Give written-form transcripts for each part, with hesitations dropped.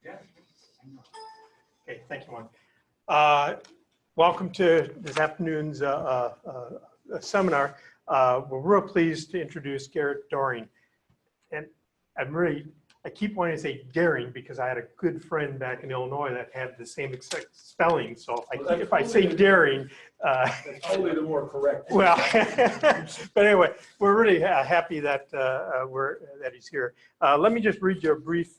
Okay, thank you, Juan. Welcome to this afternoon's seminar. We're real pleased to introduce Garrett Doering. And I keep wanting to say Daring because I had a good friend back in Illinois that had the same exact spelling. So if I say Daring, that's probably the more correct. Well, but anyway, we're really happy that that he's here. Let me just read you a brief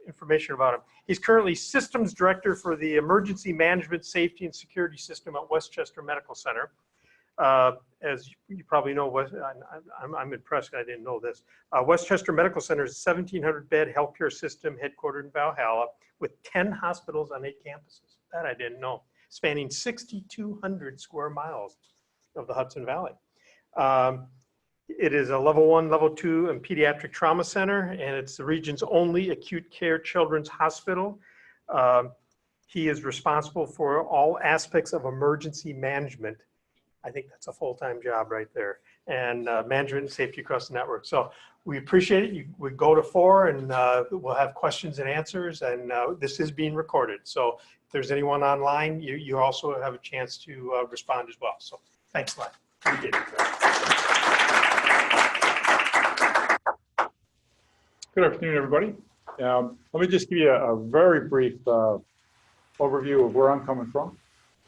information about him. He's currently Systems Director for the Emergency Management, Safety, and Security System at Westchester Medical Center. As you probably know, I'm impressed, I didn't know this. Westchester Medical Center is a 1,700-bed healthcare system headquartered in Valhalla with 10 hospitals on 8 campuses. That I didn't know. Spanning 6,200 square miles of the Hudson Valley. It is a level 1, level 2 and pediatric trauma center, and it's the region's only acute care children's hospital. He is responsible for all aspects of emergency management. I think that's a full-time job right there, and management and safety across the network. So we appreciate it. We go to 4 and we'll have questions and answers, and this is being recorded. So if there's anyone online, you also have a chance to respond as well. So thanks a lot. Appreciate it. Good afternoon, everybody. Let me just give you a very brief overview of where I'm coming from.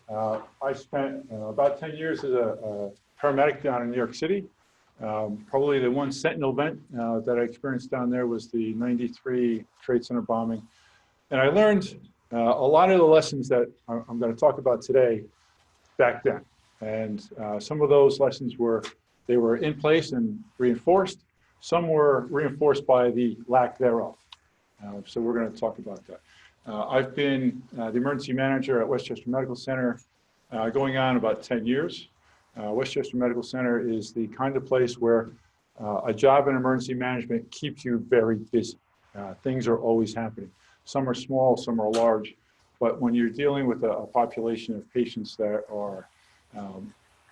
I spent about 10 years as a paramedic down in New York City. Probably the one sentinel event that I experienced down there was the '93 Trade Center bombing. And I learned a lot of the lessons that I'm going to talk about today back then. And some of those lessons were in place and reinforced. Some were reinforced by the lack thereof. So we're going to talk about that. I've been the emergency manager at Westchester Medical Center going on about 10 years. Westchester Medical Center is the kind of place where a job in emergency management keeps you very busy. Things are always happening. Some are small, some are large, but when you're dealing with a population of patients that are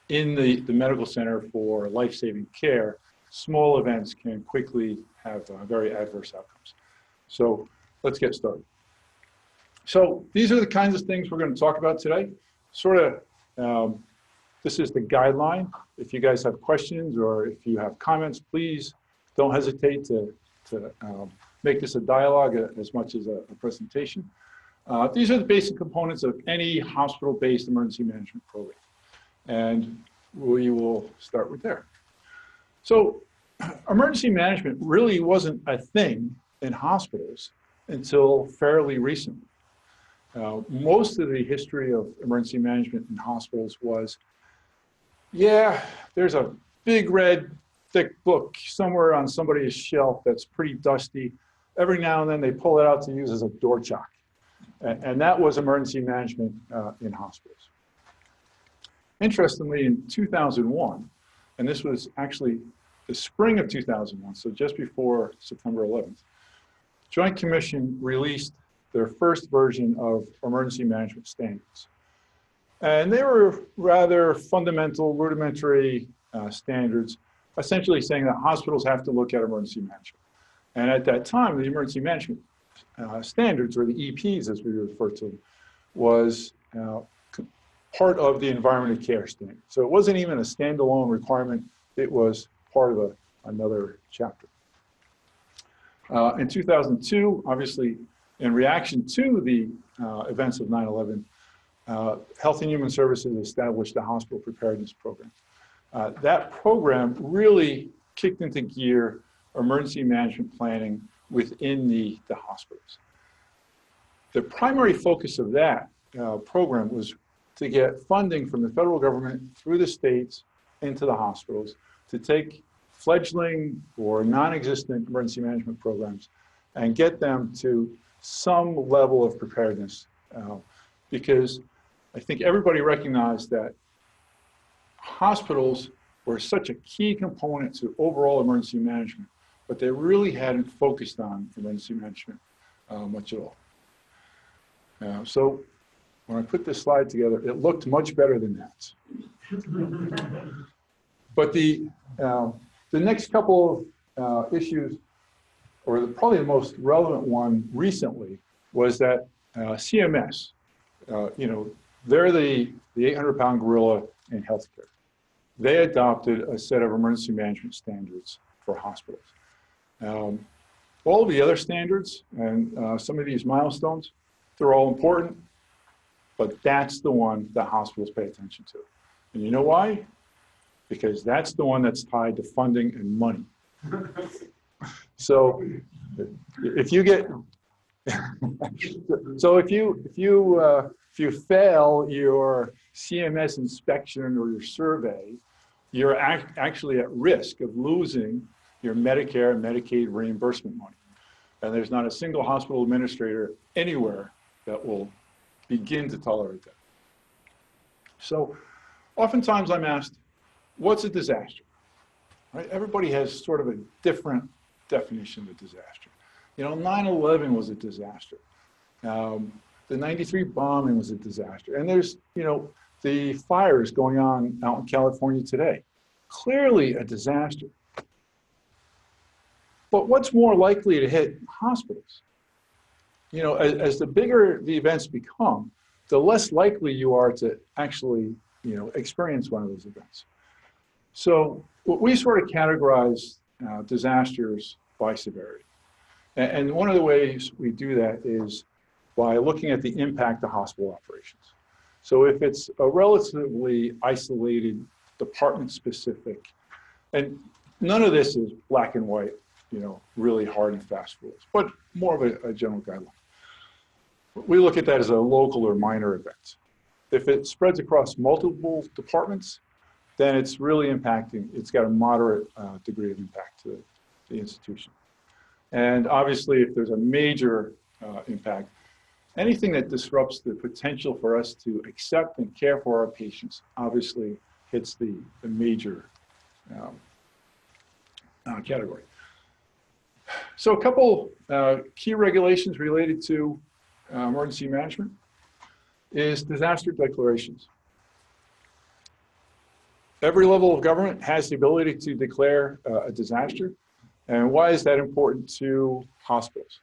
in the medical center for life-saving care, small events can quickly have very adverse outcomes. So let's get started. So these are the kinds of things we're going to talk about today. This is the guideline. If you guys have questions or if you have comments, please don't hesitate to make this a dialogue as much as a presentation. These are the basic components of any hospital-based emergency management program. And we will start with there. So emergency management really wasn't a thing in hospitals until fairly recently. Most of the history of emergency management in hospitals was, yeah, there's a big red thick book somewhere on somebody's shelf that's pretty dusty. Every now and then they pull it out to use as a door chock. And that was emergency management in hospitals. Interestingly, in 2001, and this was actually the spring of 2001, so just before September 11th, Joint Commission released their first version of emergency management standards. And they were rather fundamental, rudimentary standards, essentially saying that hospitals have to look at emergency management. And at that time, the emergency management standards, or the EPs as we refer to them, was part of the environment of care standard. So it wasn't even a standalone requirement, it was part of another chapter. In 2002, obviously, in reaction to the events of 9/11, Health and Human Services established the Hospital Preparedness Program. That program really kicked into gear emergency management planning within the hospitals. The primary focus of that program was to get funding from the federal government through the states into the hospitals to take fledgling or non-existent emergency management programs and get them to some level of preparedness, because I think everybody recognized that hospitals were such a key component to overall emergency management, but they really hadn't focused on emergency management much at all. So when I put this slide together, it looked much better than that. But the next couple of issues probably the most relevant one recently, was that CMS, they're the 800-pound gorilla in healthcare. They adopted a set of emergency management standards for hospitals. All the other standards and some of these milestones, they're all important, but that's the one that hospitals pay attention to. And you know why? Because that's the one that's tied to funding and money. So if you get, so if you fail your CMS inspection or your survey, you're actually at risk of losing your Medicare and Medicaid reimbursement money. And there's not a single hospital administrator anywhere that will begin to tolerate that. So oftentimes I'm asked, what's a disaster? Right? Everybody has sort of a different definition of a disaster. 9/11 was a disaster. The 93 bombing was a disaster. And there's, the fires going on out in California today. Clearly a disaster. But what's more likely to hit hospitals? As the bigger the events become, the less likely you are to actually, experience one of those events. So we sort of categorize disasters by severity. And one of the ways we do that is by looking at the impact of hospital operations. So if it's a relatively isolated, department-specific, and none of this is black and white, really hard and fast rules, but more of a general guideline. We look at that as a local or minor event. If it spreads across multiple departments, then it's really impacting, it's got a moderate degree of impact to the institution. And obviously, if there's a major impact, anything that disrupts the potential for us to accept and care for our patients obviously hits the major category. So a couple key regulations related to emergency management is disaster declarations. Every level of government has the ability to declare a disaster. And why is that important to hospitals?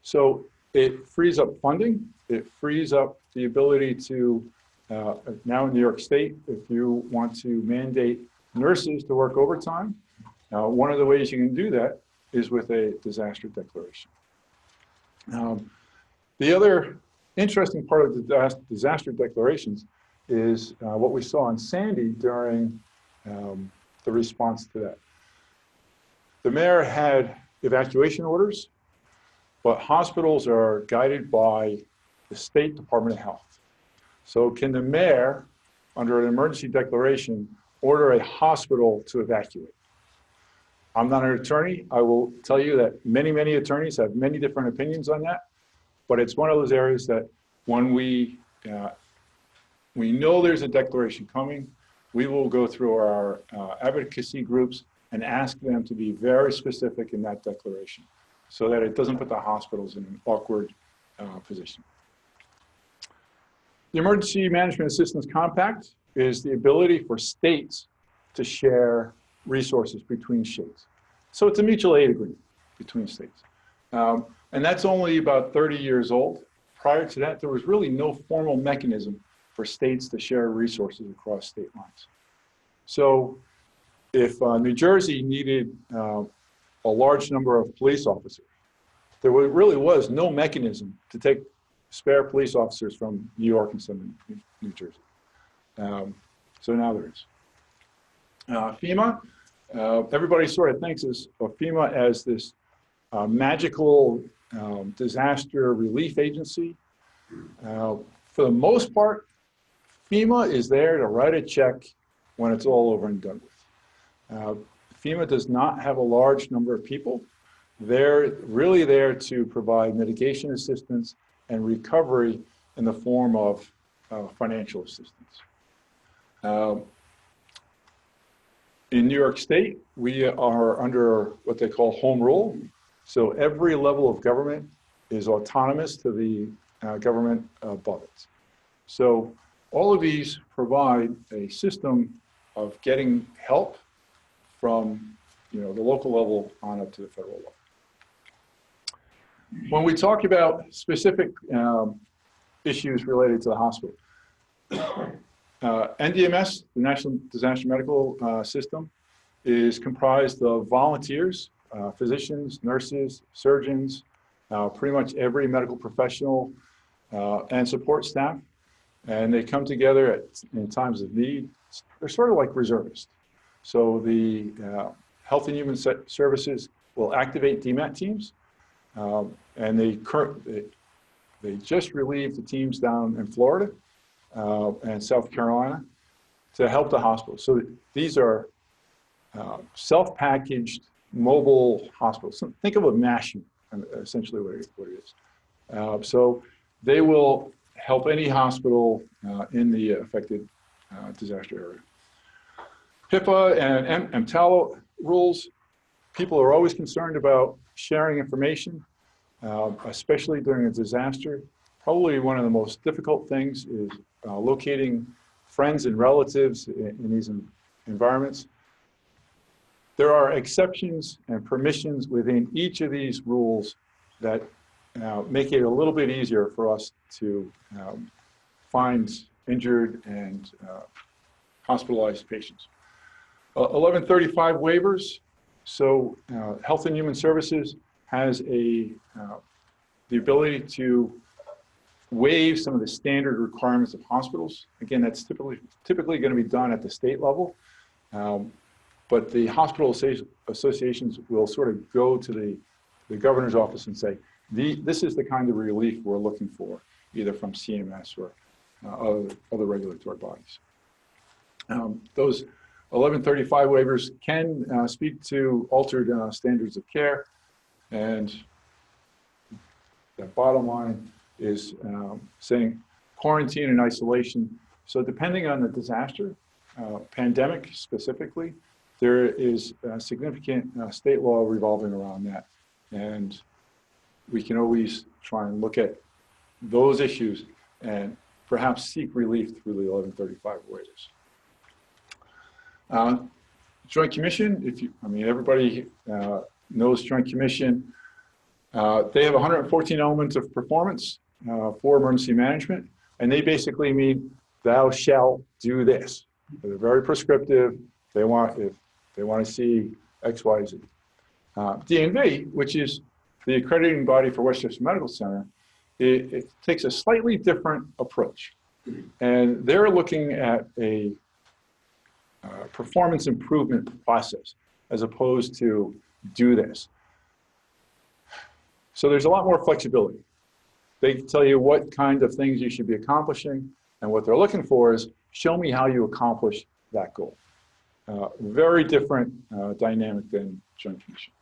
So it frees up funding. It frees up the ability to, now in New York State, if you want to mandate nurses to work overtime, one of the ways you can do that is with a disaster declaration. The other interesting part of the disaster declarations is what we saw in Sandy during the response to that. The mayor had evacuation orders, but hospitals are guided by the State Department of Health. So can the mayor, under an emergency declaration, order a hospital to evacuate? I'm not an attorney. I will tell you that many, many attorneys have many different opinions on that, but it's one of those areas that when we know there's a declaration coming, we will go through our advocacy groups and ask them to be very specific in that declaration so that it doesn't put the hospitals in an awkward position. The Emergency Management Assistance Compact is the ability for states to share resources between states. So it's a mutual aid agreement between states. And that's only about 30 years old. Prior to that, there was really no formal mechanism for states to share resources across state lines. So if New Jersey needed a large number of police officers, there really was no mechanism to take spare police officers from New York and send them to New Jersey. So now there is. FEMA, everybody sort of thinks of FEMA as this magical disaster relief agency. For the most part, FEMA is there to write a check when it's all over and done with. FEMA does not have a large number of people. They're really there to provide mitigation assistance and recovery in the form of financial assistance. In New York State, we are under what they call home rule. So every level of government is autonomous to the government above it. So all of these provide a system of getting help from the local level on up to the federal level. When we talk about specific issues related to the hospital, NDMS, the National Disaster Medical System, is comprised of volunteers, physicians, nurses, surgeons, pretty much every medical professional and support staff. And they come together in times of need. They're sort of like reservists. So the Health and Human Services will activate DMAT teams. And they just relieved the teams down in Florida and South Carolina to help the hospital. So these are self-packaged mobile hospitals. So think of a machine, essentially what it is. So they will help any hospital in the affected disaster area. HIPAA and EMTALA rules, people are always concerned about sharing information, especially during a disaster. Probably one of the most difficult things is locating friends and relatives in these environments. There are exceptions and permissions within each of these rules that make it a little bit easier for us to find injured and hospitalized patients. 1135 waivers. So Health and Human Services has the ability to waive some of the standard requirements of hospitals. Again, that's typically going to be done at the state level. But the hospital associations will sort of go to the governor's office and say, this is the kind of relief we're looking for, either from CMS or other regulatory bodies. Those 1135 waivers can speak to altered standards of care, and the bottom line is saying quarantine and isolation. So depending on the disaster, pandemic specifically, there is significant state law revolving around that. And we can always try and look at those issues and perhaps seek relief through the 1135 waivers. Joint Commission, everybody knows Joint Commission. They have 114 elements of performance for emergency management, and they basically mean thou shalt do this. They're very prescriptive. If they want to see X, Y, Z. DNV, which is the accrediting body for Westchester Medical Center, it takes a slightly different approach. And they're looking at a performance improvement process as opposed to do this. So there's a lot more flexibility. They tell you what kind of things you should be accomplishing, and what they're looking for is show me how you accomplish that goal. Very different dynamic than Joint Commission.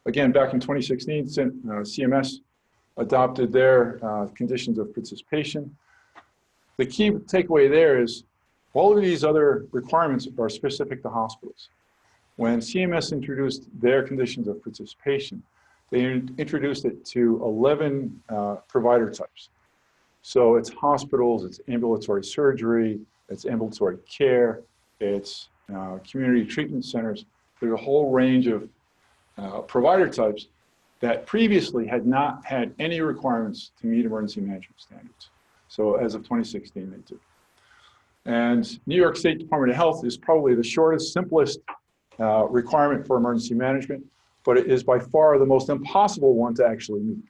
Again, back in 2016, CMS adopted their conditions of participation. The key takeaway there is all of these other requirements are specific to hospitals. When CMS introduced their conditions of participation, they introduced it to 11 provider types. So it's hospitals, it's ambulatory surgery, it's ambulatory care, it's community treatment centers. There's a whole range of provider types that previously had not had any requirements to meet emergency management standards. So as of 2016, they do. And New York State Department of Health is probably the shortest, simplest requirement for emergency management, but it is by far the most impossible one to actually meet.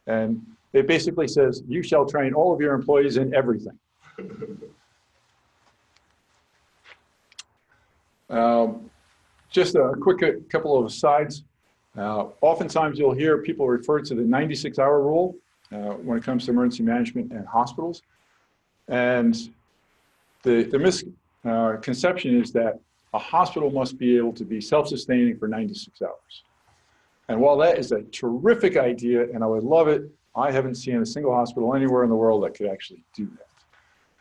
And it basically says, you shall train all of your employees in everything. Just a quick couple of asides. Oftentimes you'll hear people refer to the 96-hour rule when it comes to emergency management and hospitals. And the misconception is that a hospital must be able to be self-sustaining for 96 hours. And while that is a terrific idea, and I would love it, I haven't seen a single hospital anywhere in the world that could actually do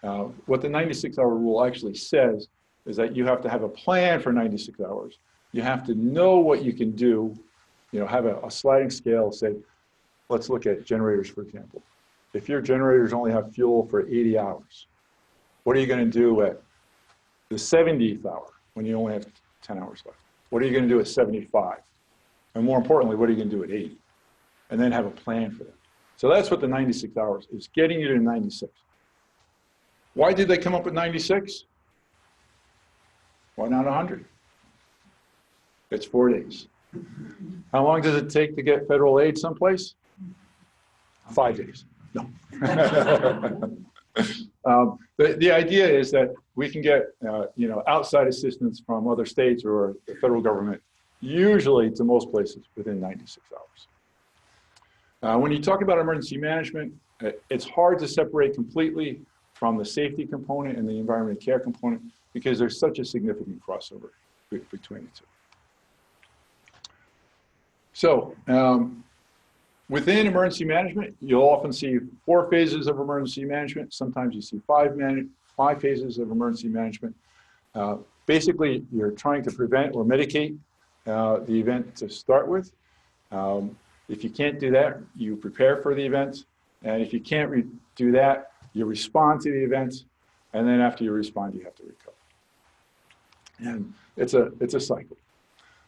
that. What the 96-hour rule actually says is that you have to have a plan for 96 hours. You have to know what you can do, have a sliding scale, say, let's look at generators, for example. If your generators only have fuel for 80 hours, what are you going to do at the 70th hour when you only have 10 hours left? What are you going to do at 75? And more importantly, what are you going to do at 80? and then have a plan for that. So that's what the 96 hours is, getting you to 96. Why did they come up with 96? Why not 100? It's 4 days. How long does it take to get federal aid someplace? 5 days. No. The idea is that we can get outside assistance from other states or the federal government, usually to most places within 96 hours. When you talk about emergency management, it's hard to separate completely from the safety component and the environmental care component because there's such a significant crossover between the two. So within emergency management, you'll often see 4 phases of emergency management. Sometimes you see 5 phases of emergency management. Basically, you're trying to prevent or mitigate the event to start with. If you can't do that, you prepare for the event. And if you can't do that, you respond to the event. And then after you respond, you have to recover. And it's a cycle.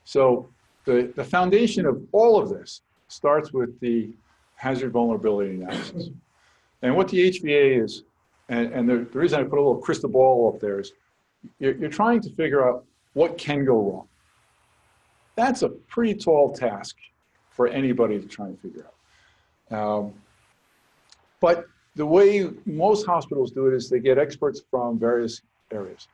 So the foundation of all of this starts with the hazard vulnerability analysis. And what the HVA is, and the reason I put a little crystal ball up there is you're trying to figure out what can go wrong. That's a pretty tall task for anybody to try and figure out. But the way most hospitals do it is they get experts from various areas.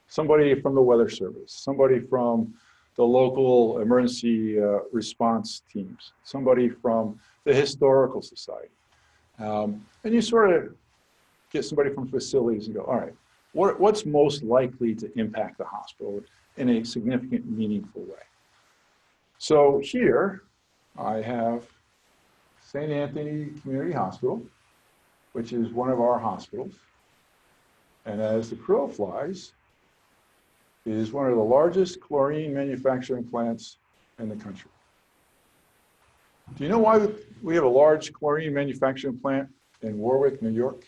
Somebody from the weather service, somebody from the local emergency response teams, somebody from the historical society. And you sort of get somebody from facilities and go, all right, what's most likely to impact the hospital in a significant, meaningful way? So here I have St. Anthony Community Hospital, which is one of our hospitals. And as the crow flies, it is one of the largest chlorine manufacturing plants in the country. Do you know why we have a large chlorine manufacturing plant in Warwick, New York?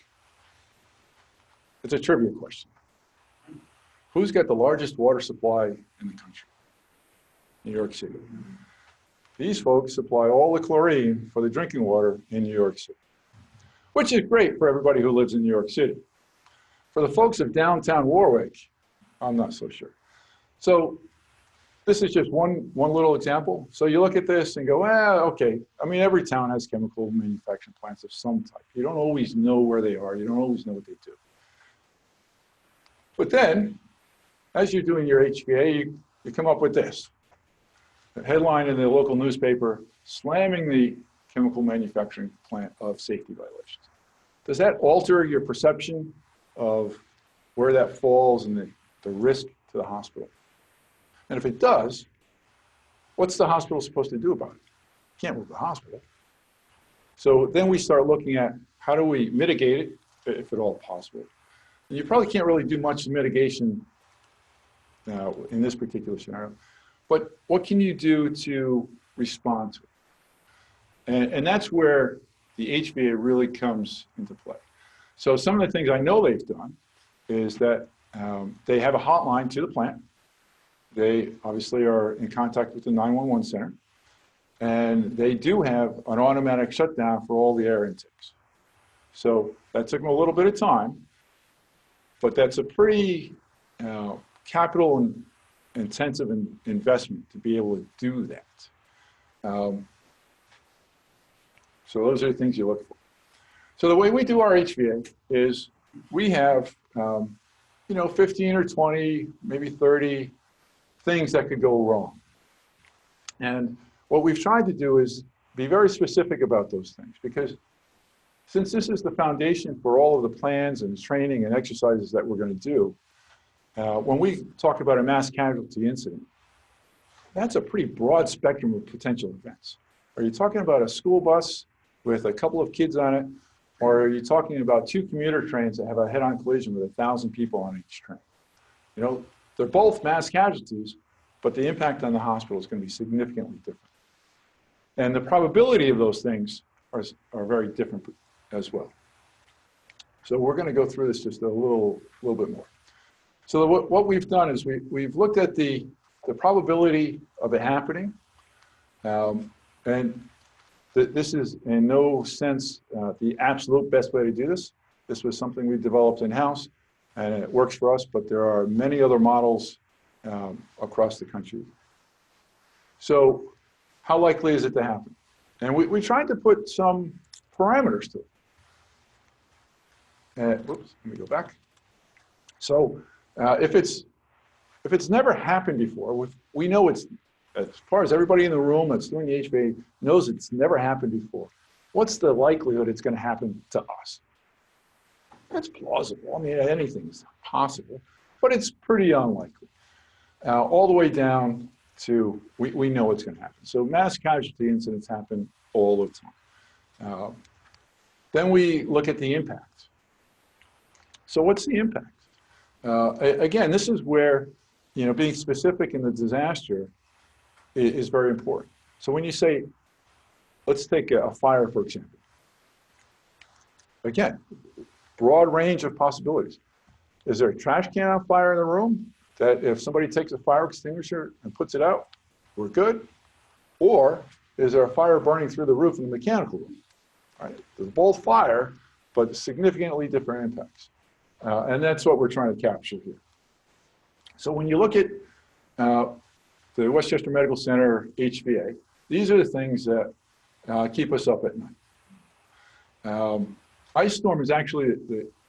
It's a trivia question. Who's got the largest water supply in the country? New York City. These folks supply all the chlorine for the drinking water in New York City, which is great for everybody who lives in New York City. For the folks of downtown Warwick, I'm not so sure. So this is just one little example. So you look at this and go, okay. I mean, every town has chemical manufacturing plants of some type. You don't always know where they are. You don't always know what they do. But then, as you're doing your HVA, you come up with this. A headline in the local newspaper, slamming the chemical manufacturing plant of safety violations. Does that alter your perception of where that falls and the risk to the hospital? And if it does, what's the hospital supposed to do about it? Can't move the hospital. So then we start looking at how do we mitigate it, if at all possible. And you probably can't really do much mitigation in this particular scenario, but what can you do to respond to it? And that's where the HVA really comes into play. So some of the things I know they've done is that they have a hotline to the plant. They obviously are in contact with the 911 center. And they do have an automatic shutdown for all the air intakes. So that took them a little bit of time, but that's a pretty capital intensive investment to be able to do that. So those are the things you look for. So the way we do our HVA is we have 15 or 20, maybe 30 things that could go wrong. And what we've tried to do is be very specific about those things, because since this is the foundation for all of the plans and training and exercises that we're going to do, when we talk about a mass casualty incident, that's a pretty broad spectrum of potential events. Are you talking about a school bus with a couple of kids on it, or are you talking about 2 commuter trains that have a head-on collision with 1,000 people on each train? They're both mass casualties, but the impact on the hospital is going to be significantly different. And the probability of those things are very different as well. So we're going to go through this just a little bit more. So what we've done is we've looked at the probability of it happening. And This is in no sense the absolute best way to do this. This was something we developed in-house, and it works for us, but there are many other models across the country. So how likely is it to happen? And we tried to put some parameters to it. Whoops, let me go back. So if it's never happened before, we know it's, as far as everybody in the room that's doing the HVAC knows it's never happened before. What's the likelihood it's going to happen to us? That's plausible. I mean, anything's possible, but it's pretty unlikely. All the way down to, we know it's going to happen. So mass casualty incidents happen all the time. Then we look at the impact. So what's the impact? Again, this is where, being specific in the disaster is very important. So when you say, let's take a fire, for example. Again, broad range of possibilities. Is there a trash can on fire in the room that if somebody takes a fire extinguisher and puts it out, we're good? Or is there a fire burning through the roof in the mechanical room? All right. There's both fire, but significantly different impacts. And that's what we're trying to capture here. So when you look at the Westchester Medical Center HVA, these are the things that keep us up at night. Ice storm is actually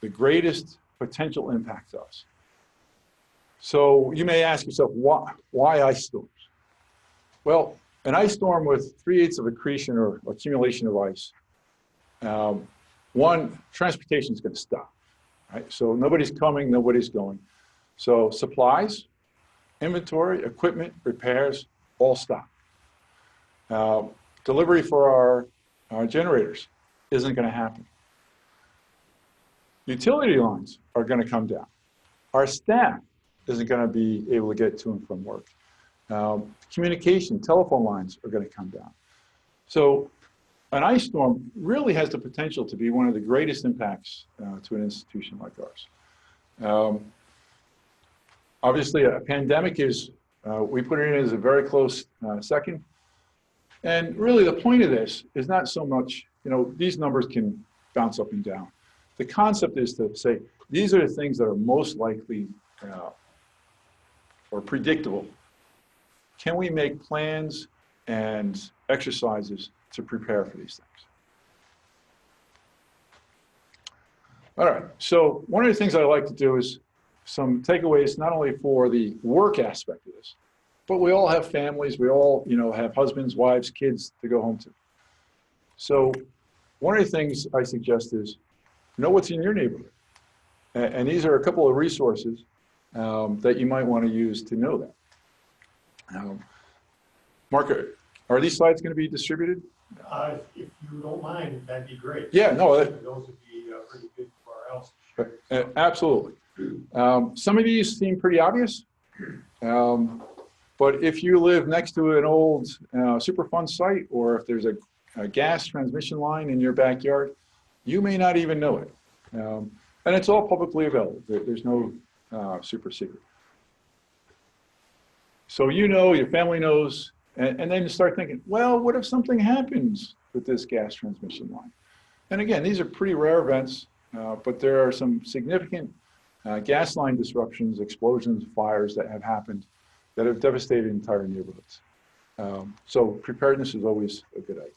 the greatest potential impact to us. So you may ask yourself, why ice storms? Well, an ice storm with 3/8 of accretion or accumulation of ice, one, transportation is going to stop, right? So nobody's coming, nobody's going. So supplies, inventory, equipment, repairs, all stop. Delivery for our generators isn't going to happen. Utility lines are going to come down. Our staff isn't going to be able to get to and from work. Communication, telephone lines are going to come down. So an ice storm really has the potential to be one of the greatest impacts to an institution like ours. Obviously, a pandemic is, we put it in as a very close second. And really the point of this is not so much, these numbers can bounce up and down. The concept is to say, these are the things that are most likely or predictable. Can we make plans and exercises to prepare for these things? All right, so one of the things I like to do is some takeaways, not only for the work aspect of this, but we all have families, we all have husbands, wives, kids to go home to. So one of the things I suggest is know what's in your neighborhood. And these are a couple of resources that you might want to use to know that. Mark, are these slides going to be distributed? If you don't mind, that'd be great. Yeah, no. Those would be pretty good for our else. Absolutely. Some of these seem pretty obvious, but if you live next to an old Superfund site, or if there's a gas transmission line in your backyard, you may not even know it. And it's all publicly available. There's no super secret. So your family knows, and then you start thinking, well, what if something happens with this gas transmission line? And again, these are pretty rare events, but there are some significant gas line disruptions, explosions, fires that have happened that have devastated entire neighborhoods. So preparedness is always a good idea.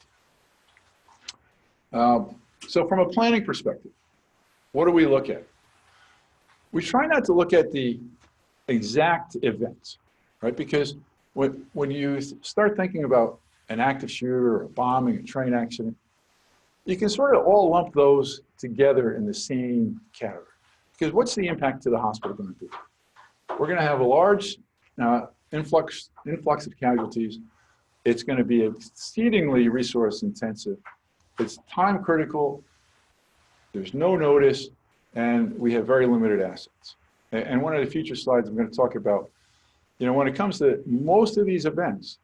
So from a planning perspective, what do we look at? We try not to look at the exact events, right? Because when you start thinking about an active shooter, or a bombing, a train accident, you can sort of all lump those together in the same category. Because what's the impact to the hospital going to be? We're going to have a large influx of casualties. It's going to be exceedingly resource intensive. It's time critical. There's no notice, and we have very limited assets. And one of the future slides I'm going to talk about, when it comes to most of these events,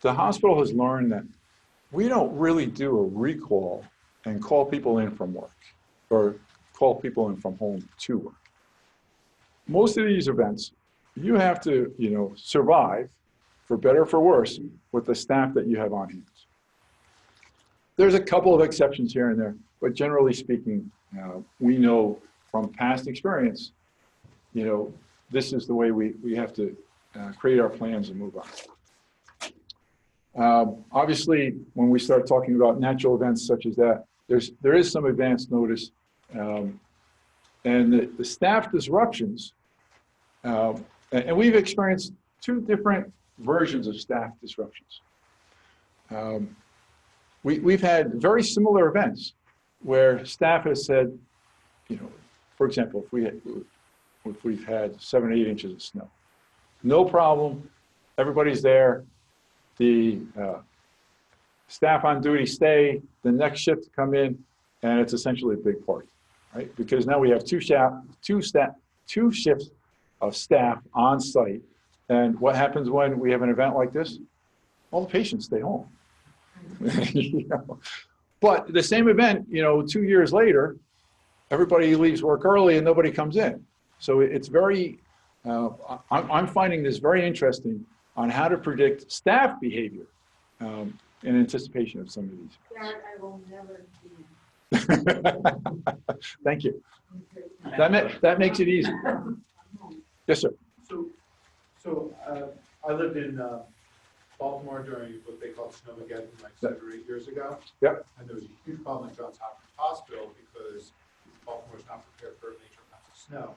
the hospital has learned that we don't really do a recall and call people in from work or call people in from home to work. Most of these events, you have to, survive, for better or for worse, with the staff that you have on hand. There's a couple of exceptions here and there, but generally speaking, we know from past experience, this is the way we have to create our plans and move on. Obviously, when we start talking about natural events such as that, there is some advance notice, and the staff disruptions, and we've experienced two different versions of staff disruptions. We've had very similar events where staff has said, for example, if we've had 7 or 8 inches of snow, no problem, everybody's there, the staff on duty stay, the next shift come in, and it's essentially a big party, right? Because now we have two shifts of staff on site, and what happens when we have an event like this? All the patients stay home. But the same event, 2 years later, everybody leaves work early and nobody comes in. So it's very, I'm finding this very interesting on how to predict staff behavior in anticipation of some of these. That I will never do. Thank you. That makes it easy. Yes, sir. So I lived in Baltimore during what they called Snowmageddon, like 7 or 8 years ago. Yep. And there was a huge problem at Johns Hopkins Hospital because Baltimore was not prepared for major amounts of snow.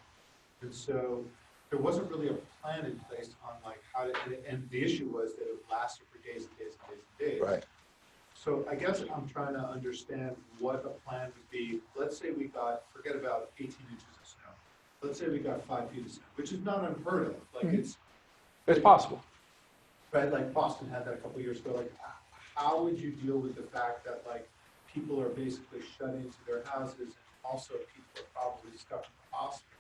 And so there wasn't really a plan in place on like how to, and the issue was that it lasted for days and days and days and days. Right. So I guess I'm trying to understand what a plan would be. Let's say we got, forget about 18 inches of snow. Let's say we got 5 feet of snow, which is not unheard of. Like It's possible. right, like Boston had that a couple years ago. Like, how would you deal with the fact that like people are basically shut into their houses, and also people are probably stuck in the hospital?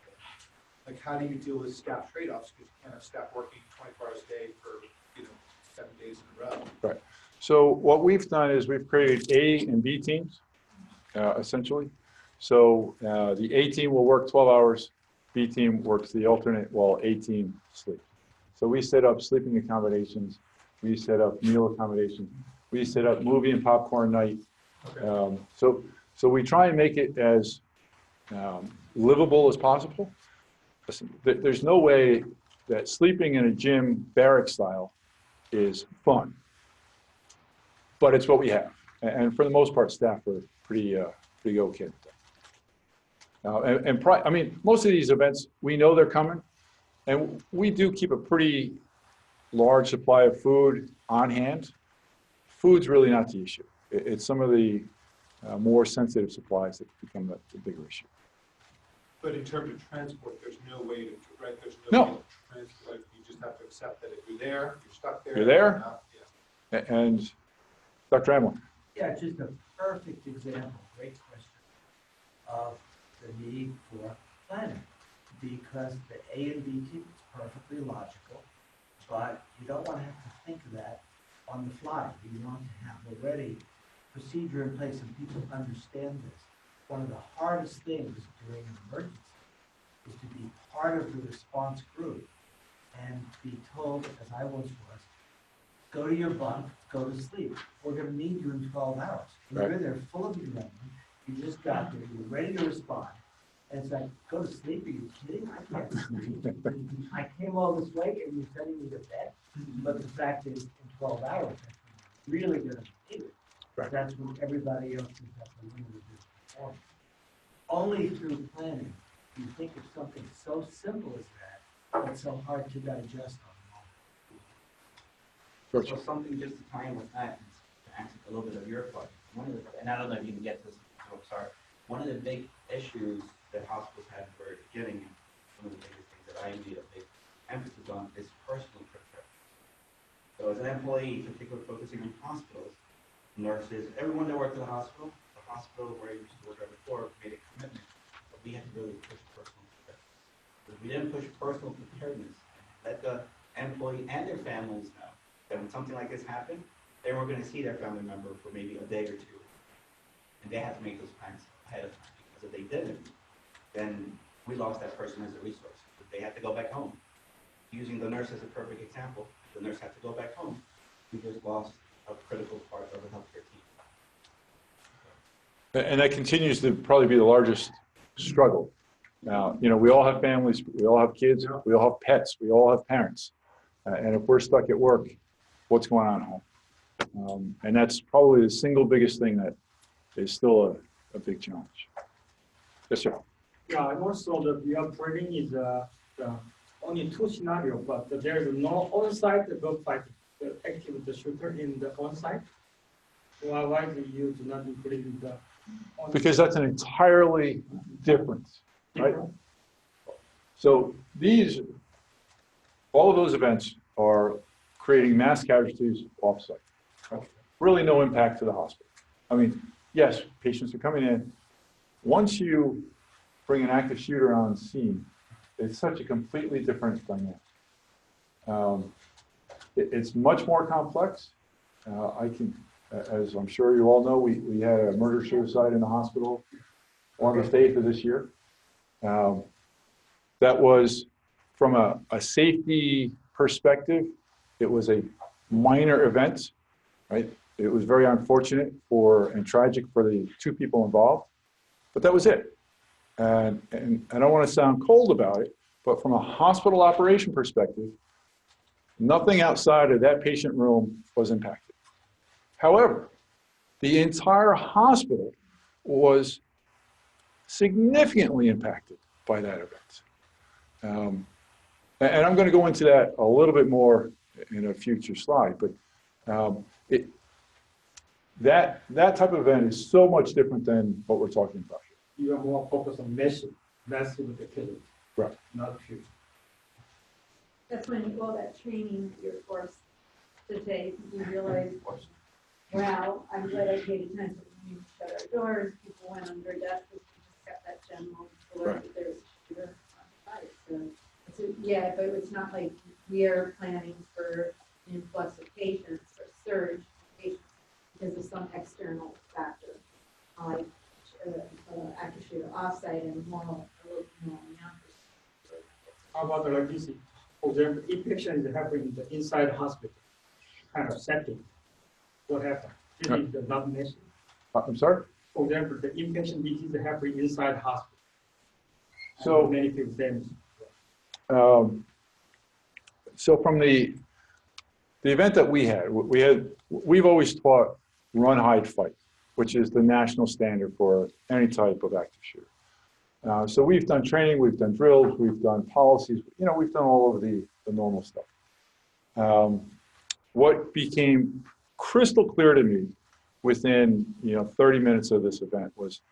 Like, how do you deal with staff trade-offs, because you can't have staff working 24 hours a day for 7 days in a row? Right. So what we've done is we've created A and B teams, essentially. So the A team will work 12 hours, B team works the alternate while A team sleeps. So we set up sleeping accommodations, we set up meal accommodations, we set up movie and popcorn night. Okay. So we try and make it as livable as possible. Listen, there's no way that sleeping in a gym barrack style is fun, but it's what we have. And for the most part, staff are pretty okay with that. I mean, most of these events, we know they're coming, and we do keep a pretty large supply of food on hand. Food's really not the issue. It's some of the more sensitive supplies that become the bigger issue. But in terms of transport, there's no way to, right? There's No. way to transport. You just have to accept that if you're there, you're stuck there. You're there? Yeah. And Dr. Amlin. Yeah, just a perfect example, great question, of the need for planning. Because the A and B team is perfectly logical, but you don't want to have to think of that on the fly. You want to have already procedure in place and people understand this. One of the hardest things during an emergency is to be part of the response group and be told, as I once was, go to your bunk, go to sleep. We're going to need you in 12 hours. Right. You're there full of adrenaline. You just got there. You're ready to respond. And it's like, go to sleep? Are you kidding? I can't sleep. I came all this way and you're sending me to bed. But the fact is, in 12 hours, I'm really going to need it. Right. That's when everybody else is at the limit of this performance. Only through planning do you think of something so simple as that, that's so hard to digest on the moment. George. So something just to tie in with that, to answer a little bit of your question. And I don't know if you can get this, so sorry. One of the big issues that hospitals had in the very beginning, and one of the biggest things that I need a big emphasis on, is personal preparedness. So as an employee, particularly focusing on hospitals, nurses, everyone that worked in the hospital where I used to work at before, made a commitment, but we had to really push personal preparedness. If we didn't push personal preparedness, let the employee and their families know that when something like this happened, they weren't going to see their family member for maybe a day or two. And they had to make those plans ahead of time, because if they didn't, then we lost that person as a resource. If they had to go back home. Using the nurse as a perfect example, the nurse had to go back home. We just lost a critical part of the healthcare team. And that continues to probably be the largest struggle. Now, you know, we all have families, we all have kids, we all have pets, we all have parents. And if we're stuck at work, what's going on at home? And that's probably the single biggest thing that is still a big challenge. Yes, sir. Yeah, and also your training is the only two scenario, but there is no on-site gunfight active the shooter in the on-site. Why do you do not include the on-site? Because that's an entirely different, right? So all of those events are creating mass casualties off-site. Really no impact to the hospital. I mean, yes, patients are coming in. Once you bring an active shooter on scene, it's such a completely different dynamic. It's much more complex. As I'm sure you all know, we had a murder-suicide in the hospital August 8th of this year. That was, from a safety perspective, it was a minor event, right? It was very unfortunate and tragic for the two people involved, but that was it. And I don't want to sound cold about it, but from a hospital operation perspective, nothing outside of that patient room was impacted. However, the entire hospital was significantly impacted by that event. And I'm going to go into that a little bit more in a future slide, but that type of event is so much different than what we're talking about here. You are more focused on massive the killing. Right. Not few. That's when all that training you're forced to take, you realize, wow, I'm glad I paid attention. We shut our doors, people went under desks, we just got that general alert that there's a shooter on site. So, yeah, but it's not like we are planning for influx of patients or surge of patients because of some external factor, like active shooter offsite and more young. How about like this? For example, if patient is happening in the inside hospital kind of setting, what happens? This is the not mentioned. I'm sorry? For example, the inpatient disease happening inside hospital. So- And many people damaged. So from the event that we've always taught run, hide, fight, which is the national standard for any type of active shooter. So we've done training, we've done drills, we've done policies, you know, we've done all of the normal stuff. What became crystal clear to me within 30 minutes of this event was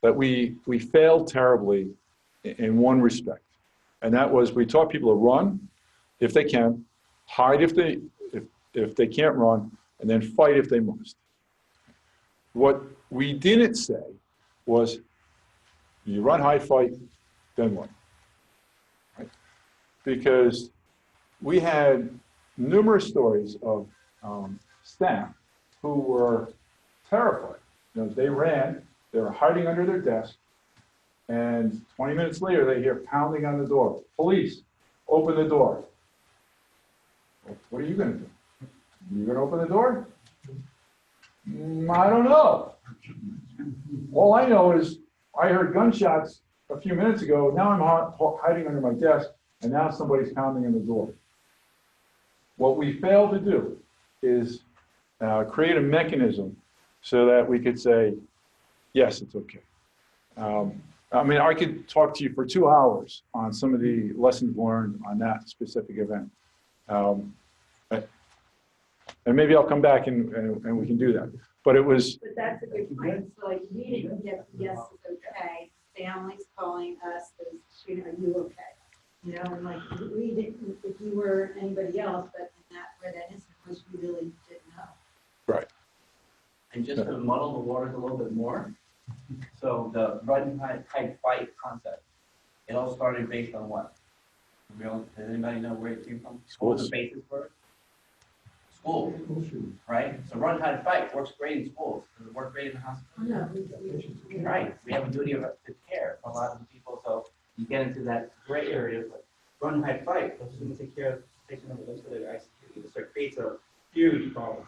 that we failed terribly in one respect. And that was, we taught people to run if they can, hide if they can't run, and then fight if they must. What we didn't say was, you run, hide, fight, then what? Right? Because we had numerous stories of staff who were terrified. You know, they ran, they were hiding under their desk, and 20 minutes later, they hear pounding on the door. Police, open the door. Well, what are you going to do? You going to open the door? I don't know. All I know is I heard gunshots a few minutes ago. Now I'm hiding under my desk, and now somebody's pounding on the door. What we failed to do is create a mechanism so that we could say, yes, it's okay. I mean, I could talk to you for 2 hours on some of the lessons learned on that specific event. And maybe I'll come back and we can do that. But it was... But that's a good point. So like we didn't get yes, it's okay. Families calling us, are you okay? You know, and like we didn't, if you were anybody else, but in where that incident was, we really didn't know. Right. And just to muddle the waters a little bit more, so the run, hide, fight concept, it all started based on what? Does anybody know where it came from? What was the basis for it? School, right? So run, hide, fight works great in schools. Does it work great in the hospital? No, Right. We have a duty of to care for a lot of the people. So you get into that gray area of like, run, hide, fight. Let's just take care of the patient and go to the ICU. So it creates a huge problem.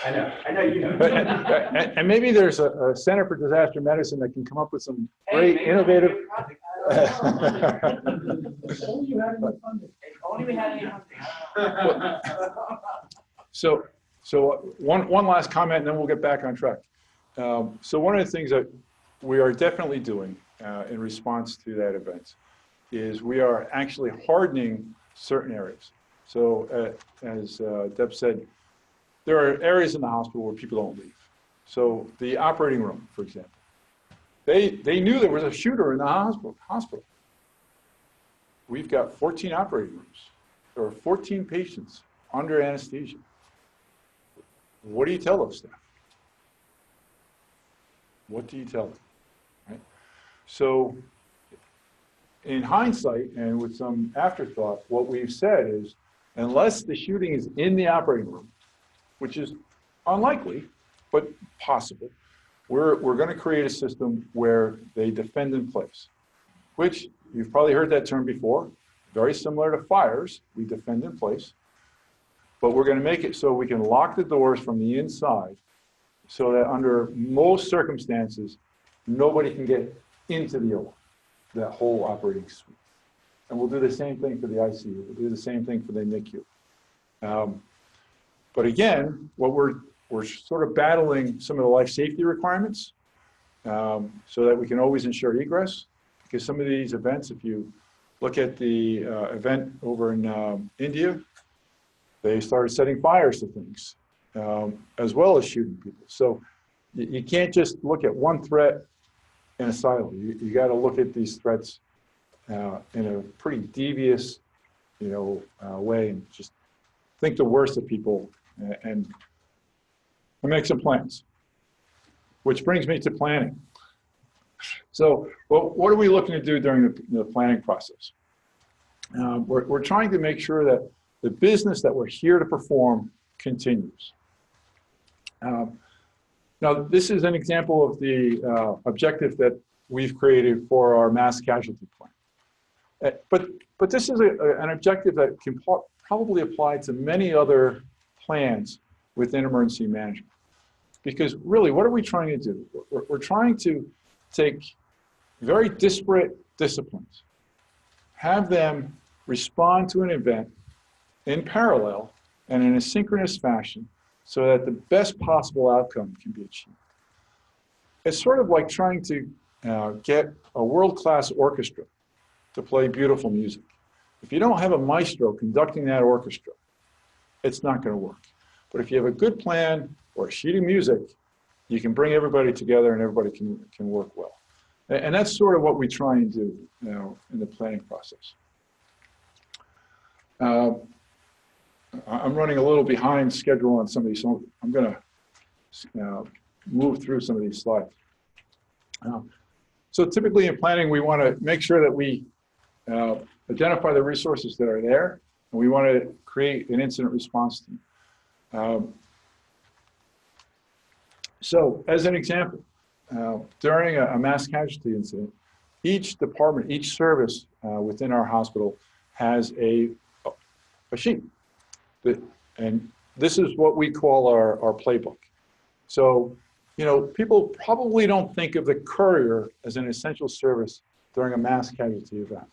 I know you know. And maybe there's a Center for Disaster Medicine that can come up with some great Hey, maybe innovative. If Only you had enough funding. only we had 800. So one last comment, and then we'll get back on track. So one of the things that we are definitely doing in response to that event is we are actually hardening certain areas. So as Deb said, there are areas in the hospital where people don't leave. So the operating room, for example, they knew there was a shooter in the hospital. We've got 14 operating rooms. There are 14 patients under anesthesia. What do you tell those staff? What do you tell them? Right? So in hindsight and with some afterthought, what we've said is, unless the shooting is in the operating room, which is unlikely, but possible, we're going to create a system where they defend in place, which you've probably heard that term before, very similar to fires, we defend in place, but we're going to make it so we can lock the doors from the inside so that under most circumstances, nobody can get into the OR, that whole operating suite. And we'll do the same thing for the ICU. We'll do the same thing for the NICU. But again, what we're sort of battling some of the life safety requirements so that we can always ensure egress. Because some of these events, if you look at the event over in India, they started setting fires to things as well as shooting people. So you can't just look at one threat in a silo. You got to look at these threats in a pretty devious, way, and just think the worst of people and make some plans. Which brings me to planning. So, what are we looking to do during the planning process? We're trying to make sure that the business that we're here to perform continues. Now, this is an example of the objective that we've created for our mass casualty plan. But this is an objective that can probably apply to many other plans within emergency management. Because really, what are we trying to do? We're trying to take very disparate disciplines, have them respond to an event in parallel and in a synchronous fashion so that the best possible outcome can be achieved. It's sort of like trying to get a world-class orchestra to play beautiful music. If you don't have a maestro conducting that orchestra, it's not going to work. But if you have a good plan or a sheet of music, you can bring everybody together and everybody can work well. And that's sort of what we try and do in the planning process. I'm running a little behind schedule on some of these, so I'm going to move through some of these slides. So typically in planning, we want to make sure that we identify the resources that are there, and we want to create an incident response team. So as an example, during a mass casualty incident, each department, each service within our hospital has a sheet. And this is what we call our playbook. So, people probably don't think of the courier as an essential service during a mass casualty event.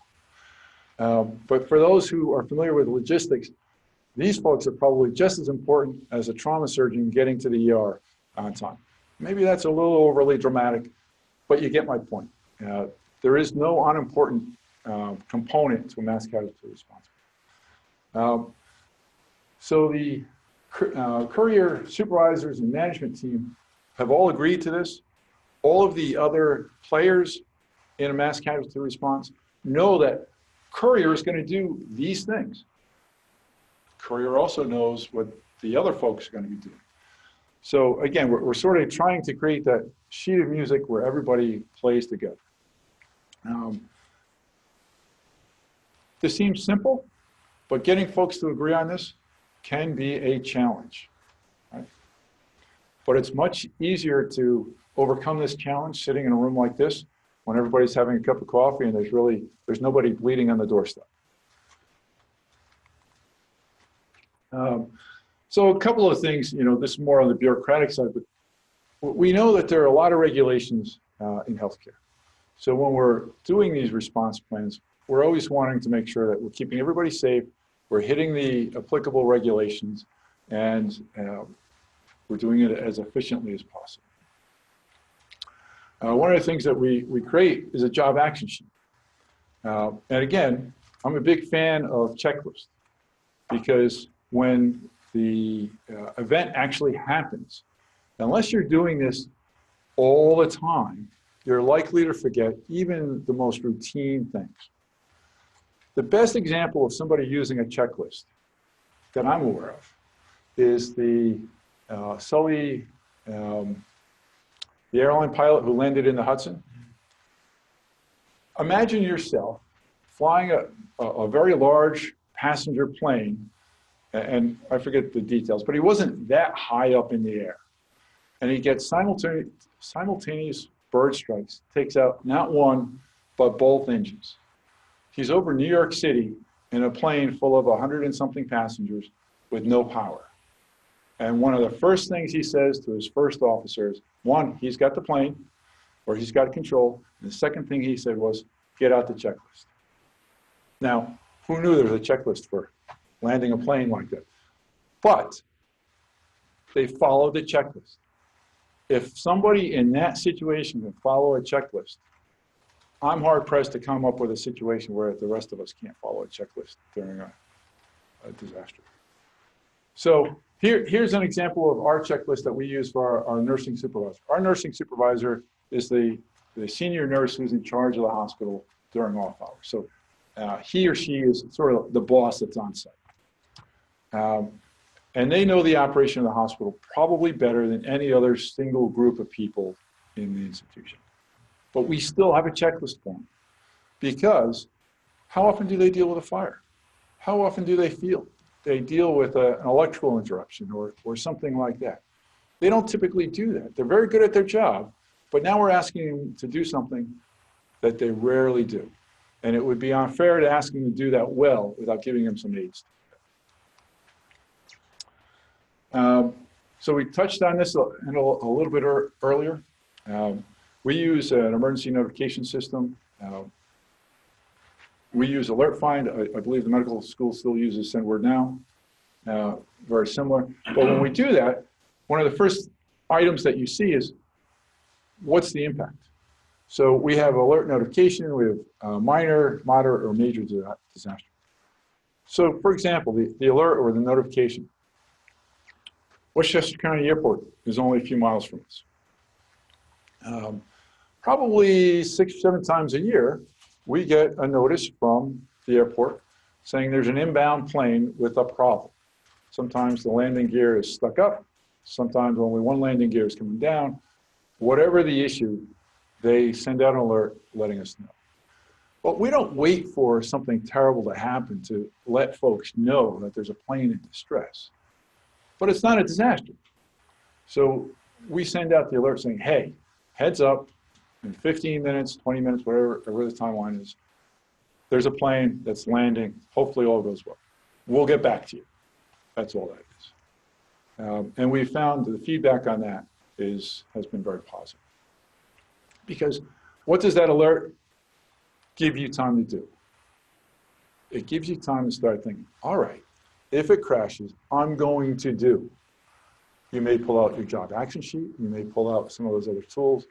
But for those who are familiar with logistics, these folks are probably just as important as a trauma surgeon getting to the ER on time. Maybe that's a little overly dramatic, but you get my point. There is no unimportant component to a mass casualty response. So the courier supervisors and management team have all agreed to this. All of the other players in a mass casualty response know that courier is going to do these things. Courier also knows what the other folks are going to be doing. So again, we're sort of trying to create that sheet of music where everybody plays together. This seems simple, but getting folks to agree on this can be a challenge. Right? But it's much easier to overcome this challenge sitting in a room like this when everybody's having a cup of coffee and there's nobody bleeding on the doorstep. So a couple of things, this is more on the bureaucratic side, but we know that there are a lot of regulations in healthcare. So when we're doing these response plans, we're always wanting to make sure that we're keeping everybody safe, we're hitting the applicable regulations, and we're doing it as efficiently as possible. One of the things that we create is a job action sheet. And again, I'm a big fan of checklists, because when the event actually happens, unless you're doing this all the time, you're likely to forget even the most routine things. The best example of somebody using a checklist that I'm aware of is the Sully, the airline pilot who landed in the Hudson. Imagine yourself flying a very large passenger plane, and I forget the details, but he wasn't that high up in the air. And he gets simultaneous bird strikes, takes out not one, but both engines. He's over New York City in a plane full of 100 and something passengers with no power. And one of the first things he says to his first officer is, one, he's got the plane, or he's got control. And the second thing he said was, get out the checklist. Now, who knew there was a checklist for landing a plane like that? But they followed the checklist. If somebody in that situation can follow a checklist, I'm hard pressed to come up with a situation where the rest of us can't follow a checklist during a disaster. So here's an example of our checklist that we use for our nursing supervisor. Our nursing supervisor is the senior nurse who's in charge of the hospital during off hours. So he or she is sort of the boss that's on site. And they know the operation of the hospital probably better than any other single group of people in the institution. But we still have a checklist for them, because how often do they deal with a fire? How often do they deal with an electrical interruption or something like that? They don't typically do that. They're very good at their job, but now we're asking them to do something that they rarely do. And it would be unfair to ask them to do that well without giving them some aids. So we touched on this a little bit earlier. We use an emergency notification system. We use AlertFind. I believe the medical school still uses SendWordNow. Very similar. But when we do that, one of the first items that you see is, what's the impact? So we have alert notification, we have minor, moderate, or major disaster. So for example, the alert or the notification. Westchester County Airport is only a few miles from us. Probably 6 or 7 times a year, we get a notice from the airport saying there's an inbound plane with a problem. Sometimes the landing gear is stuck up. Sometimes only one landing gear is coming down. Whatever the issue, they send out an alert letting us know. But we don't wait for something terrible to happen to let folks know that there's a plane in distress. But it's not a disaster. So we send out the alert saying, hey, heads up, in 15 minutes, 20 minutes, whatever the timeline is, there's a plane that's landing. Hopefully all goes well. We'll get back to you. That's all that is. And we found the feedback on that has been very positive. Because what does that alert give you time to do? It gives you time to start thinking, all right, if it crashes, I'm going to do. You may pull out your job action sheet. You may pull out some of those other tools.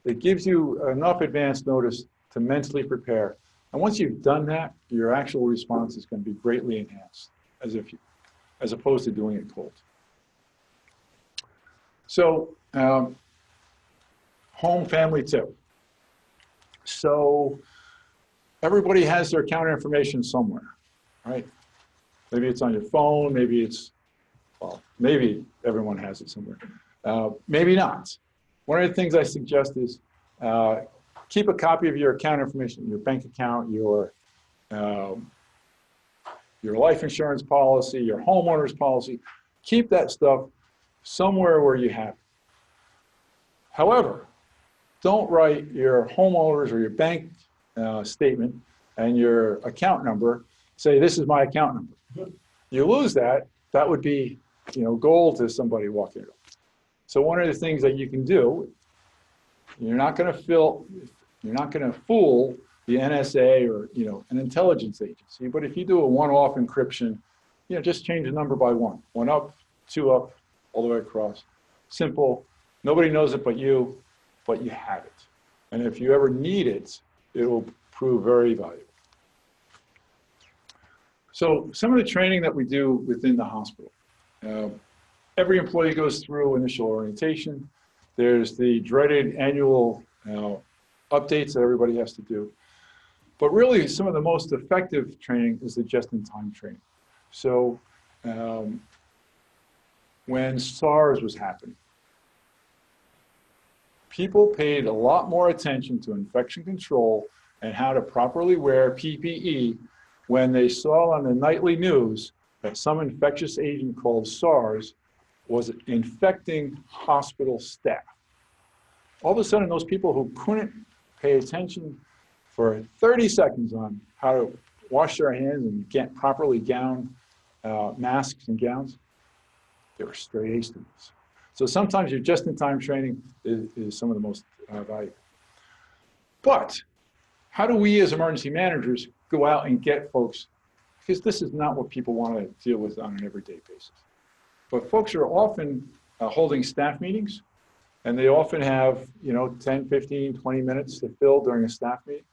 It gives you enough advance notice to mentally prepare. And once you've done that, your actual response is going to be greatly enhanced, as opposed to doing it cold. So, home family tip. So, everybody has their account information somewhere, right? Maybe it's on your phone, maybe it's, well, maybe everyone has it somewhere. Maybe not. One of the things I suggest is keep a copy of your account information, your bank account, your life insurance policy, your homeowner's policy. Keep that stuff somewhere where you have it. However, don't write your homeowner's or your bank statement and your account number, say this is my account number. You lose that, that would be gold to somebody walking it up. So one of the things that you can do, you're not going to fool the NSA or an intelligence agency. But if you do a one-off encryption, just change the number by one up, two up, all the way across. Simple. Nobody knows it but you have it. And if you ever need it, it will prove very valuable. So some of the training that we do within the hospital. Every employee goes through initial orientation. There's the dreaded annual updates that everybody has to do. But really, some of the most effective training is the just-in-time training. So when SARS was happening, people paid a lot more attention to infection control and how to properly wear PPE when they saw on the nightly news that some infectious agent called SARS was infecting hospital staff. All of a sudden, those people who couldn't pay attention for 30 seconds on how to wash their hands and get properly gown masks and gowns, they were straight A students. So sometimes your just-in-time training is some of the most valuable. But how do we as emergency managers go out and get folks, because this is not what people want to deal with on an everyday basis. But folks are often holding staff meetings, and they often have 10, 15, 20 minutes to fill during a staff meeting.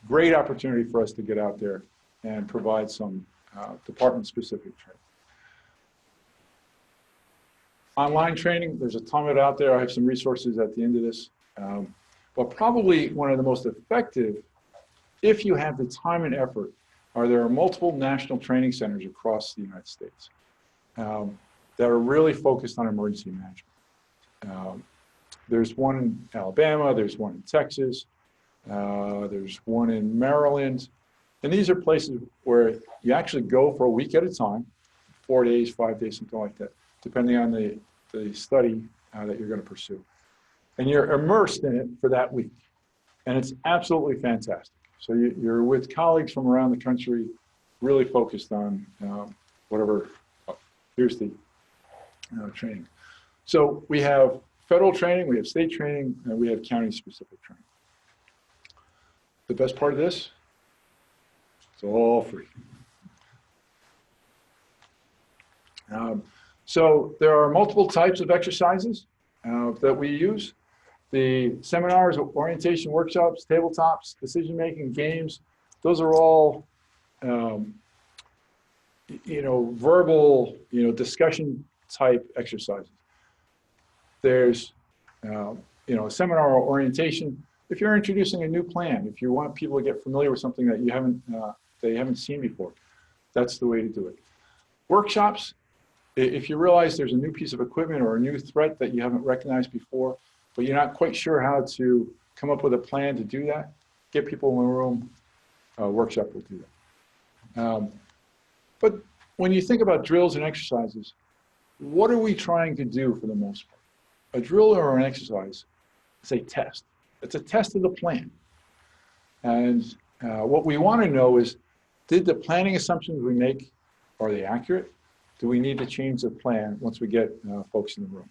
Great opportunity for us to get out there and provide some department-specific training. Online training, there's a ton of it out there. I have some resources at the end of this. But probably one of the most effective, if you have the time and effort, there are multiple national training centers across the United States that are really focused on emergency management. There's one in Alabama, there's one in Texas, there's one in Maryland. And these are places where you actually go for a week at a time, 4 days, 5 days, something like that, depending on the study that you're going to pursue. And you're immersed in it for that week. And it's absolutely fantastic. So you're with colleagues from around the country, really focused on whatever, here's the training. So we have federal training, we have state training, and we have county-specific training. The best part of this, it's all free. So there are multiple types of exercises that we use. The seminars, orientation workshops, tabletops, decision-making, games, those are all, verbal, discussion type exercises. There's, a seminar or orientation. If you're introducing a new plan, if you want people to get familiar with something that they haven't seen before, that's the way to do it. Workshops, if you realize there's a new piece of equipment or a new threat that you haven't recognized before, but you're not quite sure how to come up with a plan to do that, get people in the room, a workshop will do that. But when you think about drills and exercises, what are we trying to do for the most part? A drill or an exercise is a test. It's a test of the plan. And what we want to know is, did the planning assumptions we make, are they accurate? Do we need to change the plan once we get folks in the room?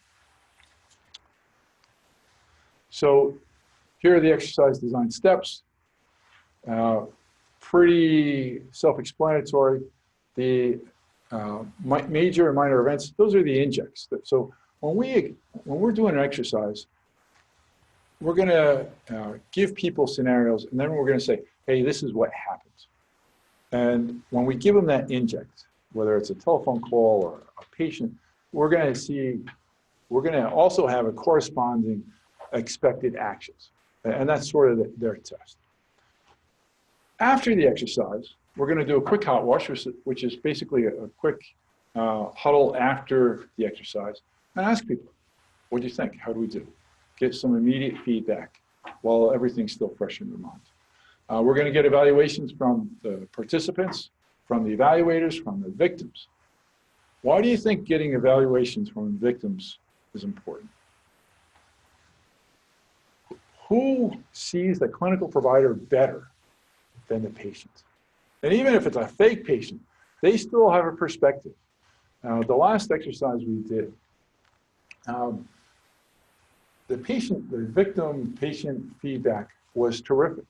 So here are the exercise design steps. Pretty self-explanatory. The major and minor events, those are the injects. So when we're doing an exercise, we're going to give people scenarios, and then we're going to say, hey, this is what happens. And when we give them that inject, whether it's a telephone call or a patient, we're going to also have a corresponding expected actions. And that's sort of their test. After the exercise, we're going to do a quick hot wash, which is basically a quick huddle after the exercise, and ask people, what do you think? How do we do? Get some immediate feedback while everything's still fresh in their minds. We're going to get evaluations from the participants, from the evaluators, from the victims. Why do you think getting evaluations from victims is important? Who sees the clinical provider better than the patient? And even if it's a fake patient, they still have a perspective. The last exercise we did, the victim patient feedback was terrific.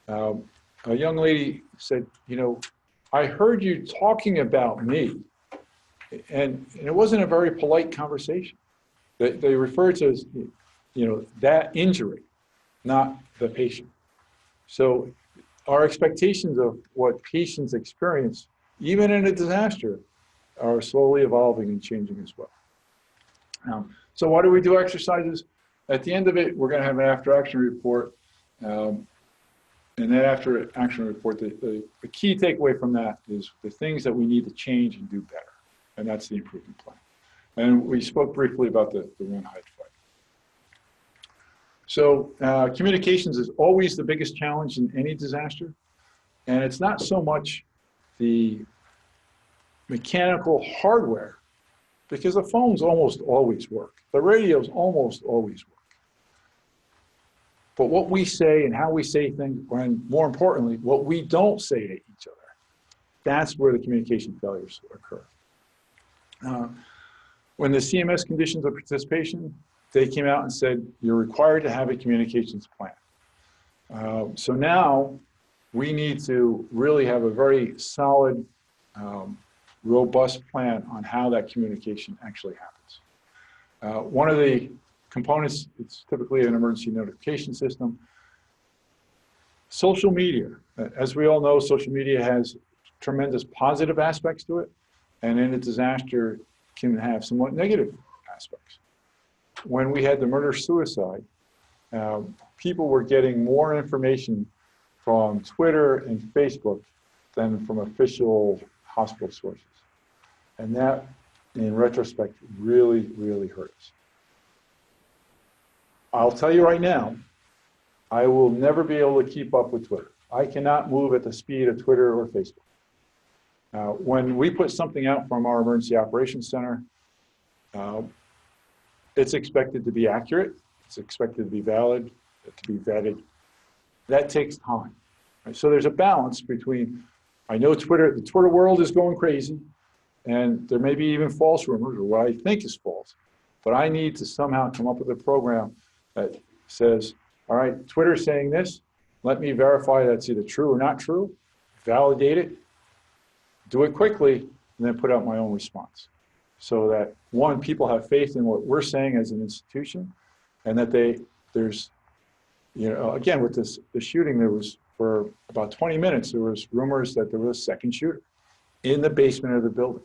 A young lady said, you know, I heard you talking about me, and it wasn't a very polite conversation. They referred to as, you know, that injury, not the patient. So our expectations of what patients experience, even in a disaster, are slowly evolving and changing as well. So why do we do exercises? At the end of it, we're going to have an after-action report. And that after-action report, the key takeaway from that is the things that we need to change and do better. And that's the improvement plan. And we spoke briefly about the run, hide, fight. So communications is always the biggest challenge in any disaster. And it's not so much the mechanical hardware, because the phones almost always work. The radios almost always work. But what we say and how we say things, and more importantly, what we don't say to each other, that's where the communication failures occur. When the CMS conditions of participation, they came out and said, you're required to have a communications plan. So now we need to really have a very solid, robust plan on how that communication actually happens. One of the components, it's typically an emergency notification system. Social media, as we all know, social media has tremendous positive aspects to it, and in a disaster can have somewhat negative aspects. When we had the murder-suicide, people were getting more information from Twitter and Facebook than from official hospital sources. And that, in retrospect, really, really hurt us. I'll tell you right now, I will never be able to keep up with Twitter. I cannot move at the speed of Twitter or Facebook. When we put something out from our emergency operations center, it's expected to be accurate, it's expected to be valid, to be vetted. That takes time. Right? So there's a balance between, I know the Twitter world is going crazy, and there may be even false rumors or what I think is false, but I need to somehow come up with a program that says, all right, Twitter's saying this, let me verify that's either true or not true, validate it, do it quickly, and then put out my own response. So that, one, people have faith in what we're saying as an institution, and that there's, you know, again, with the shooting, there was, for about 20 minutes, there was rumors that there was a second shooter in the basement of the building.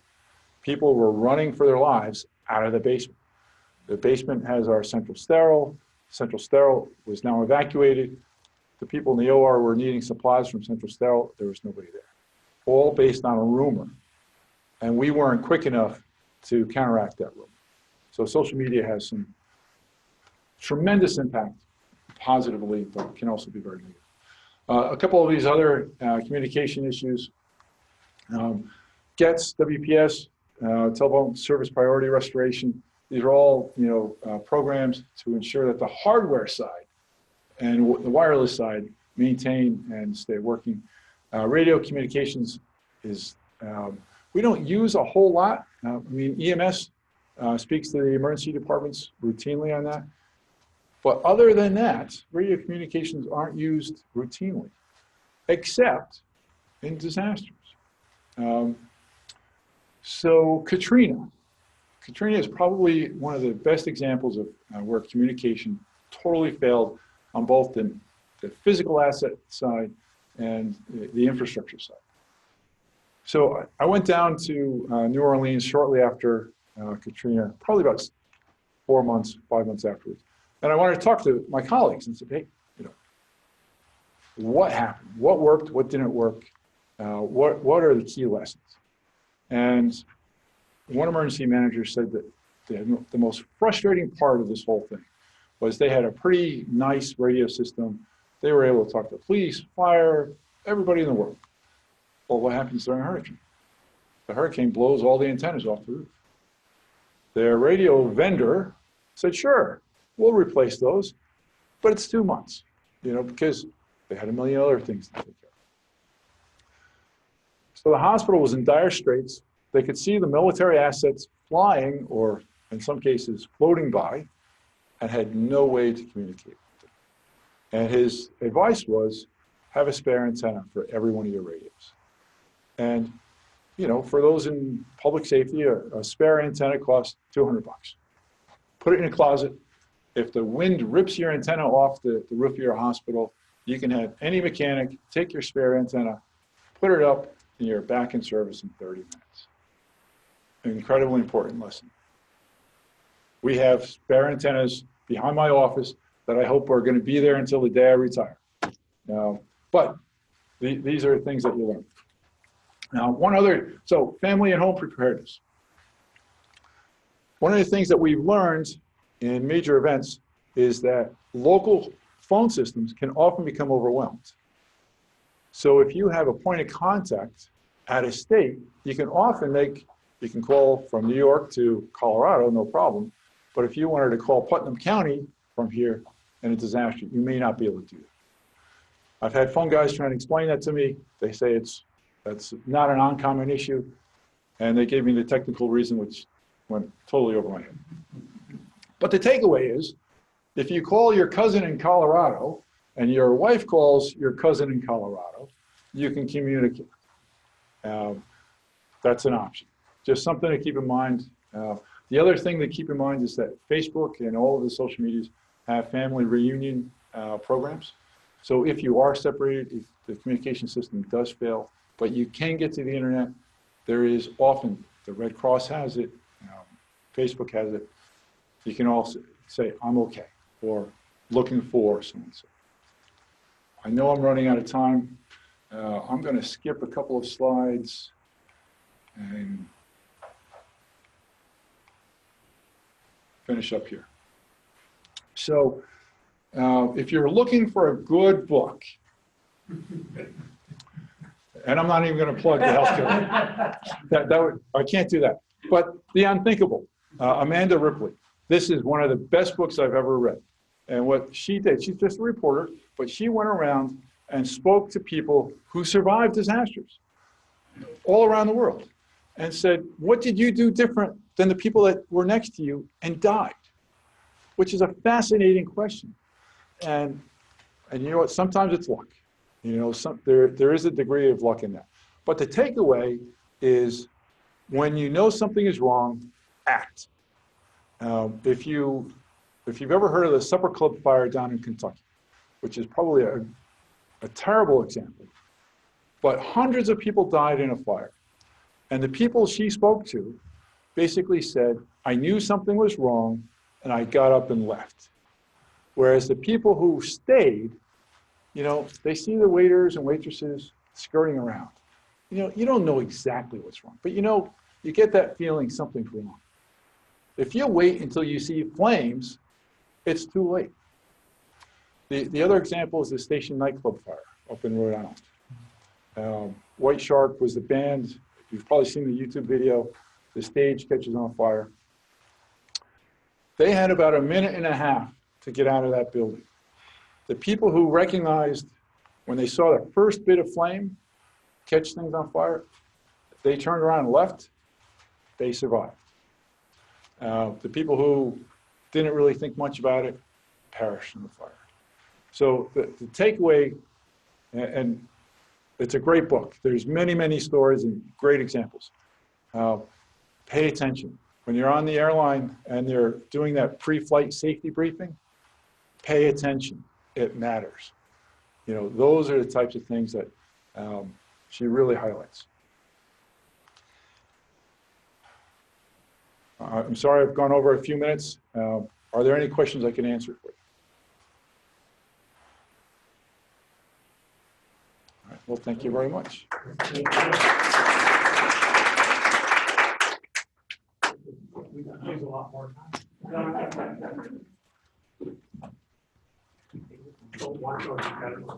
People were running for their lives out of the basement. The basement has our central sterile. Central sterile was now evacuated. The people in the OR were needing supplies from central sterile. There was nobody there. All based on a rumor. And we weren't quick enough to counteract that rumor. So social media has some tremendous impact positively, but can also be very negative. A couple of these other communication issues. GETS, WPS, telephone service priority restoration. These are all, you know, programs to ensure that the hardware side and the wireless side maintain and stay working. Radio communications is, we don't use a whole lot. I mean, EMS speaks to the emergency departments routinely on that. But other than that, radio communications aren't used routinely, except in disasters. So Katrina is probably one of the best examples of where communication totally failed on both the physical asset side and the infrastructure side. So I went down to New Orleans shortly after Katrina, probably about 5 months afterwards. And I wanted to talk to my colleagues and said, hey, you know, what happened? What worked? What didn't work? What are the key lessons? And one emergency manager said that the most frustrating part of this whole thing was they had a pretty nice radio system. They were able to talk to police, fire, everybody in the world. Well, what happens during a hurricane? The hurricane blows all the antennas off the roof. Their radio vendor said, sure, we'll replace those, but it's 2 months, you know, because they had a million other things to take care of. So the hospital was in dire straits. they could see the military assets flying, or in some cases floating by, and had no way to communicate with them. And his advice was, have a spare antenna for every one of your radios. And, you know, for those in public safety, a spare antenna costs $200. Put it in a closet. If the wind rips your antenna off the roof of your hospital, you can have any mechanic take your spare antenna, put it up, and you're back in service in 30 minutes. An incredibly important lesson. We have spare antennas behind my office that I hope are going to be there until the day I retire. But these are things that you learn. Now, so family and home preparedness. One of the things that we've learned in major events is that local phone systems can often become overwhelmed. So if you have a point of contact out of state, you can call from New York to Colorado, no problem. But if you wanted to call Putnam County from here in a disaster, you may not be able to do that. I've had phone guys trying to explain that to me. They say that's not an uncommon issue. And they gave me the technical reason, which went totally over my head. But the takeaway is, if you call your cousin in Colorado and your wife calls your cousin in Colorado, you can communicate. That's an option. Just something to keep in mind. The other thing to keep in mind is that Facebook and all of the social medias have family reunion programs. So if you are separated, if the communication system does fail, but you can get to the internet, there is often, the Red Cross has it, Facebook has it. You can also say, I'm okay, or looking for so-and-so. I know I'm running out of time. I'm going to skip a couple of slides and finish up here. So if you're looking for a good book, and I'm not even going to plug the healthcare. I can't do that. But The Unthinkable, Amanda Ripley. This is one of the best books I've ever read. And what she did, she's just a reporter, but she went around and spoke to people who survived disasters all around the world and said, what did you do different than the people that were next to you and died? Which is a fascinating question. And you know what, sometimes it's luck. You know, there is a degree of luck in that. But the takeaway is, when you know something is wrong, act. If you've ever heard of the Supper Club fire down in Kentucky, which is probably a terrible example, but hundreds of people died in a fire. And the people she spoke to basically said, I knew something was wrong, and I got up and left. Whereas the people who stayed, you know, they see the waiters and waitresses skirting around. You know, you don't know exactly what's wrong, but you know, you get that feeling something's wrong. If you wait until you see flames, it's too late. The other example is the Station nightclub fire up in Rhode Island. White Shark was the band. You've probably seen the YouTube video. The stage catches on fire. They had about a minute and a half to get out of that building. The people who recognized when they saw the first bit of flame catch things on fire, they turned around and left, they survived. The people who didn't really think much about it perished in the fire. So the takeaway, and it's a great book. There's many, many stories and great examples. Pay attention. When you're on the airline and they're doing that pre-flight safety briefing, pay attention. It matters. You know, those are the types of things that she really highlights. I'm sorry I've gone over a few minutes. Are there any questions I can answer for you? All right, well, thank you very much. We could use a lot more time. Don't watch those.